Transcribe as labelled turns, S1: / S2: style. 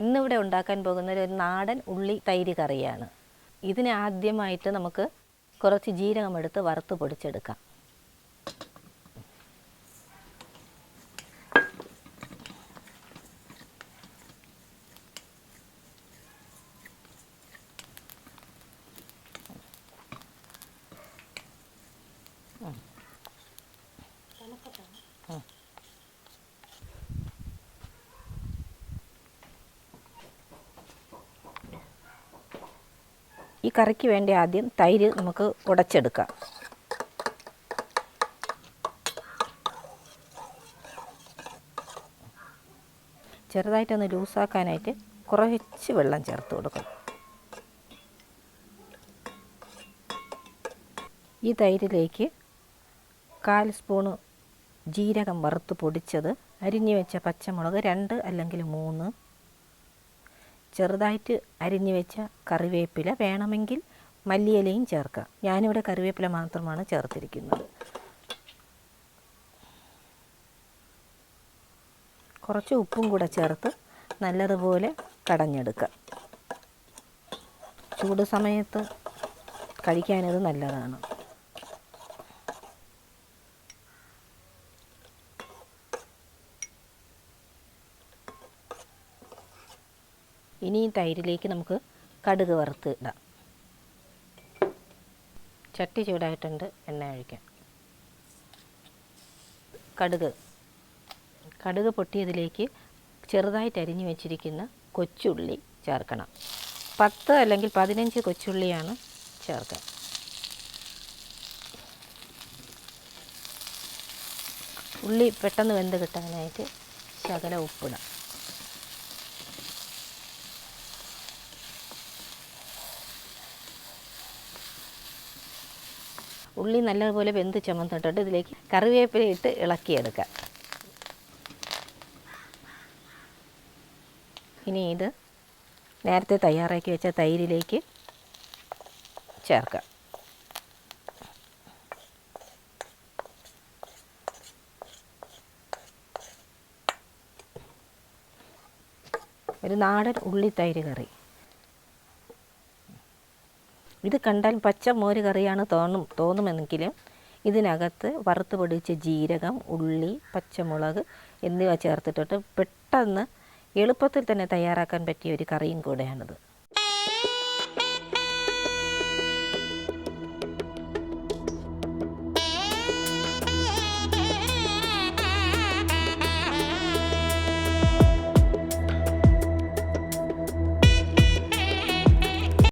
S1: ഇന്നിവിടെ ഉണ്ടാക്കാൻ പോകുന്നത് ഒരു നാടൻ ഉള്ളി തൈര് കറിയാണ്. ഇതിന് ആദ്യമായിട്ട് നമുക്ക് കുറച്ച് ജീരകമെടുത്ത് വറുത്ത് പൊടിച്ചെടുക്കാം. ഈ കറിക്ക് വേണ്ടി ആദ്യം തൈര് നമുക്ക് ഉടച്ചെടുക്കാം. ചെറുതായിട്ടൊന്ന് ലൂസാക്കാനായിട്ട് കുറച്ച് വെള്ളം ചേർത്ത് കൊടുക്കണം. ഈ തൈരിലേക്ക് 1/4 സ്പൂണ് ജീരകം വറുത്ത് പൊടിച്ചത്, അരിഞ്ഞു വെച്ച പച്ചമുളക് 2 അല്ലെങ്കിൽ 3, ചെറുതായിട്ട് അരിഞ്ഞു വെച്ച കറിവേപ്പില, വേണമെങ്കിൽ മല്ലിയിലയും ചേർക്കാം. ഞാനിവിടെ കറിവേപ്പില മാത്രമാണ് ചേർത്തിരിക്കുന്നത്. കുറച്ച് ഉപ്പും കൂടെ ചേർത്ത് നല്ലതുപോലെ കടഞ്ഞെടുക്കുക. ചൂട് സമയത്ത് കഴിക്കാനത് നല്ലതാണ്. ഇനി ഈ തൈരിലേക്ക് നമുക്ക് കടുക് വറുത്ത് ഇടാം. ചട്ടി ചൂടായിട്ടുണ്ട്, എണ്ണ ഒഴിക്കാം. കടുക് പൊട്ടിയതിലേക്ക് ചെറുതായിട്ട് അരിഞ്ഞു വെച്ചിരിക്കുന്ന കൊച്ചുള്ളി ചേർക്കണം. 10 അല്ലെങ്കിൽ 15 കൊച്ചുള്ളിയാണ് ചേർക്കുക. ഉള്ളി പെട്ടെന്ന് വെന്ത് കിട്ടാനായിട്ട് ശകലം ഉപ്പിടാം. ഉള്ളി നല്ലതുപോലെ വെന്ത് ചുമന്നിട്ടിട്ട് ഇതിലേക്ക് കറിവേപ്പില ഇട്ട് ഇളക്കിയെടുക്കാം. ഇനി ഇത് നേരത്തെ തയ്യാറാക്കി വെച്ച തൈരിലേക്ക് ചേർക്കാം. ഒരു നാടൻ ഉള്ളി തൈര് കറി. ഇത് കണ്ടാൽ പച്ച മോര് കറിയാണ് തോന്നുമെങ്കിലും ഇതിനകത്ത് വറുത്ത് പൊടിച്ച ജീരകം, ഉള്ളി, പച്ചമുളക് എന്നിവ ചേർത്തിട്ടിട്ട് പെട്ടെന്ന് എളുപ്പത്തിൽ തന്നെ തയ്യാറാക്കാൻ പറ്റിയ ഒരു കറിയും കൂടെയാണിത്.